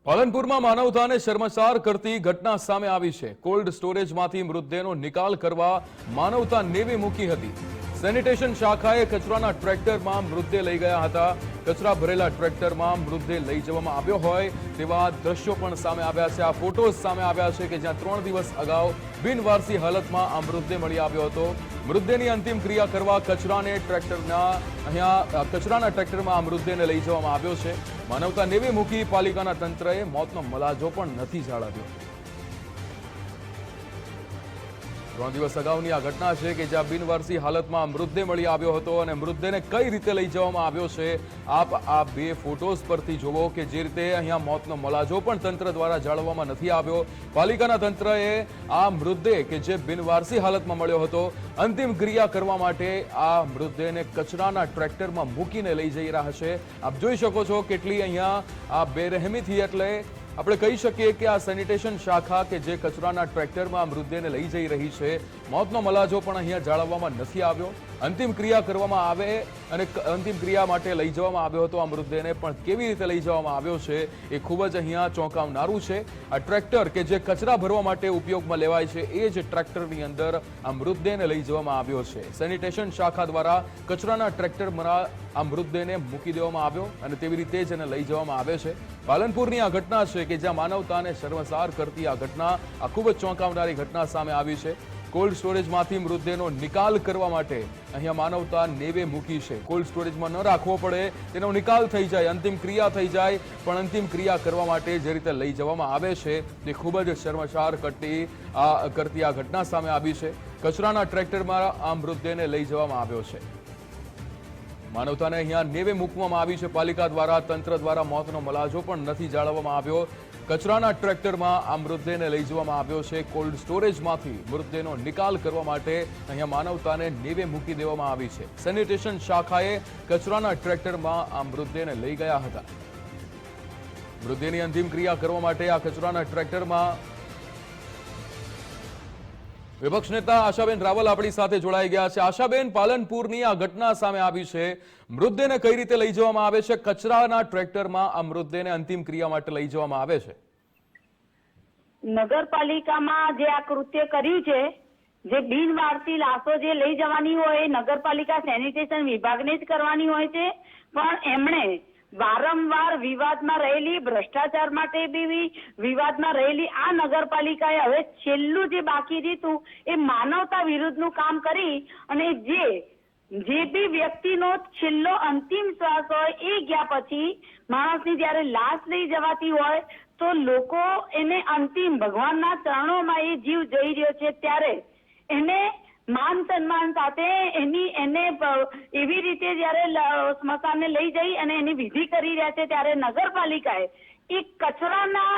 પાલનપુરમાં માનવતાને શર્મસાર કરતી ઘટના સામે આવી છે। કોલ્ડ સ્ટોરેજમાંથી મૃતદેહનો નિકાલ કરવા માનવતા નેવે મૂકી હતી। સેનિટેશન શાખાએ કચરાના ટ્રેક્ટરમાં મૃતદેહ લઈ ગયા હતા। કચરા ભરેલા ટ્રેક્ટરમાં મૃતદેહ લઈ જવામાં આવ્યો હોય તેવા દ્રશ્યો પણ સામે આવ્યા છે। આ ફોટોઝ સામે આવ્યા છે કે જ્યાં 3 દિવસ અગાઉ બિનવારસી હાલતમાં આ મૃતદેહ મળી આવ્યો હતો। મૃતદેહની અંતિમ ક્રિયા કરવા કચરાના ટ્રેક્ટરમાં આ મૃતદેહને લઈ જવામાં આવ્યો છે। માનવતા નેવે મૂકી પાલિકાના તંત્રએ મોતનો મલાજો પણ નથી જાળવ્યો। 3 દિવસ અગાઉની આ ઘટના છે કે જ્યાં બિનવારસી હાલતમાં મૃતદેહ મળી આવ્યો હતો અને મૃતદેહને કઈ રીતે લઈ જવામાં આવ્યો છે આપ આ બે ફોટોઝ પરથી જોવો કે જે રીતે અહીંયા મોતનો મલાજો પણ તંત્ર દ્વારા જાળવવામાં નથી આવ્યો। પાલિકાના તંત્રએ આ મૃતદેહ કે જે બિનવારસી હાલતમાં મળ્યો હતો અંતિમ ક્રિયા કરવા માટે આ મૃતદેહને કચરાના ટ્રેક્ટરમાં મૂકીને લઈ જઈ રહ્યા છે। આપ જોઈ શકો છો કેટલી અહીંયા આ બેરહેમીથી એટલે આપણે કહી શકીએ કે આ સેનિટેશન શાખા કે જે કચરાના ટ્રેક્ટરમાં મૃતદેહને લઈ જઈ રહી છે મોતનો મલાજો પણ અહીંયા જાળવવામાં નથી આવ્યો। અંતિમ ક્રિયા કરવામાં આવે અને અંતિમ ક્રિયા માટે લઈ જવામાં આવ્યો હતો આ મૃતદેહને પણ કેવી રીતે લઈ જવામાં આવ્યો છે એ ખૂબ જ અહીંયા ચોંકાવનારું છે। આ ટ્રેક્ટર કે જે કચરા ભરવા માટે ઉપયોગમાં લેવાય છે એ જ ટ્રેક્ટરની અંદર આ મૃતદેહને લઈ જવામાં આવ્યો છે। સેનિટેશન શાખા દ્વારા કચરાના ટ્રેક્ટરમાં આ મૃતદેહને મૂકી દેવામાં આવ્યો અને તેવી રીતે જ એને લઈ જવામાં આવે છે। પાલનપુરની આ ઘટના છે કે જ્યાં માનવતાને શર્મસાર કરતી આ ઘટના આ ખૂબ જ ચોંકાવનારી ઘટના સામે આવી છે। કોલ્ડ સ્ટોરેજમાંથી મૃતદેહનો નિકાલ કરવા માટે અહીંયા માનવતા નેવે મૂકી છે। કોલ્ડ સ્ટોરેજમાં ન રાખવો પડે તેનો નિકાલ થઈ જાય અંતિમ ક્રિયા થઈ જાય પણ અંતિમ ક્રિયા કરવા માટે જે રીતે લઈ જવામાં આવે છે તે ખૂબ જ શર્મસાર કરતી આ ઘટના સામે આવી છે। કચરાના ટ્રેક્ટરમાં આ મૃતદેહને લઈ જવામાં આવ્યો છે। માનવતાને અહીંયા નેવે મૂકવામાં આવી છે પાલિકા દ્વારા તંત્ર દ્વારા મોતનો મલાજો પણ નથી જાળવવામાં આવ્યો। કચરાના ટ્રેક્ટરમાં આ મૃતદેહને લઈ જવામાં આવ્યો છે। કોલ્ડ સ્ટોરેજમાંથી મૃતદેહનો નિકાલ કરવા માટે અહીંયા માનવતાને નેવે મૂકી દેવામાં આવી છે। સેનિટેશન શાખાએ કચરાના ટ્રેક્ટરમાં આ મૃતદેહને લઈ ગયા હતા। મૃતદેહની અંતિમ ક્રિયા કરવા માટે આ કચરાના ટ્રેક્ટરમાં વિપક્ષ નેતા આશાબેન રાવલ આપણી સાથે જોડાઈ ગયા છે। આશાબેન, પાલનપુરની આ ઘટના સામે આવી છે, મૃતદેહને કઈ રીતે લઈ જવામાં આવે છે? કચરાના ટ્રેક્ટરમાં આ મૃતદેહને અંતિમ ક્રિયા માટે લઈ જવામાં આવે છે। નગરપાલિકામાં જે આ કૃત્ય કર્યું છે, જે બિનવારસી લાશો જે લઈ જવાની હોય એ નગરપાલિકા સેનિટેશન વિભાગને જ કરવાની હોય છે, પણ એમણે વારંવાર વિવાદમાં રહેલી, ભ્રષ્ટાચાર માટે બી વિવાદમાં રહેલી આ નગરપાલિકાએ હવે છેલ્લું જે બાકી રહ્યું એ માનવતા વિરુદ્ધનું કામ કરી અને જે બી વ્યક્તિનો છેલ્લો અંતિમ શ્વાસ હોય એ ગયા પછી માણસની જયારે લાશ લઈ જવાતી હોય તો લોકો એને અંતિમ ભગવાનના ચરણોમાં એ જીવ જઈ રહ્યો છે ત્યારે એને માન સન્માન સાથે એને એવી રીતે જયારે સ્મશાને લઈ જઈ અને એની વિધિ કરી રહ્યા છે ત્યારે નગરપાલિકાએ એક કચરાના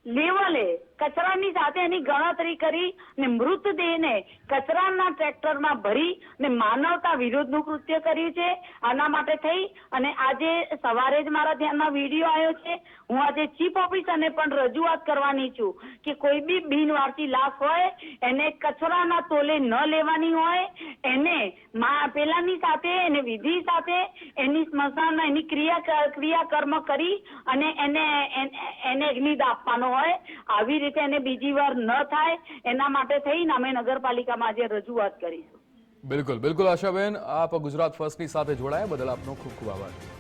લેવલે કચરાની સાથે એની ગણતરી કરી અને મૃતદેહને કચરાના ટ્રેક્ટરમાં ભરી અને માનવતા વિરુદ્ધનું કૃત્ય કર્યું છે। આના માટે થઈ અને આજે સવારે જ મારા ધ્યાનમાં વિડીયો આવ્યો છે। હું આજે ચીફ ઓફિસરને પણ રજૂઆત કરવાની છું કે કોઈ બી બિનવારસી લાશ હોય એને કચરાના તોલે ન લેવાની હોય, એને પેલાની સાથે એને વિધિ સાથે એની સ્મશાન એની ક્રિયાકર્મ કરી અને એને અગ્નિદાહ આપવાનો હોય। આવી રીતે એને બીજી વાર ન થાય એના માટે થઈને અમે નગરપાલિકામાં આજે રજૂઆત કરીશું। બિલકુલ આશાબેન, આપ ગુજરાત ફર્સ્ટની સાથે જોડાયા બદલ આપનો ખૂબ ખૂબ આભાર।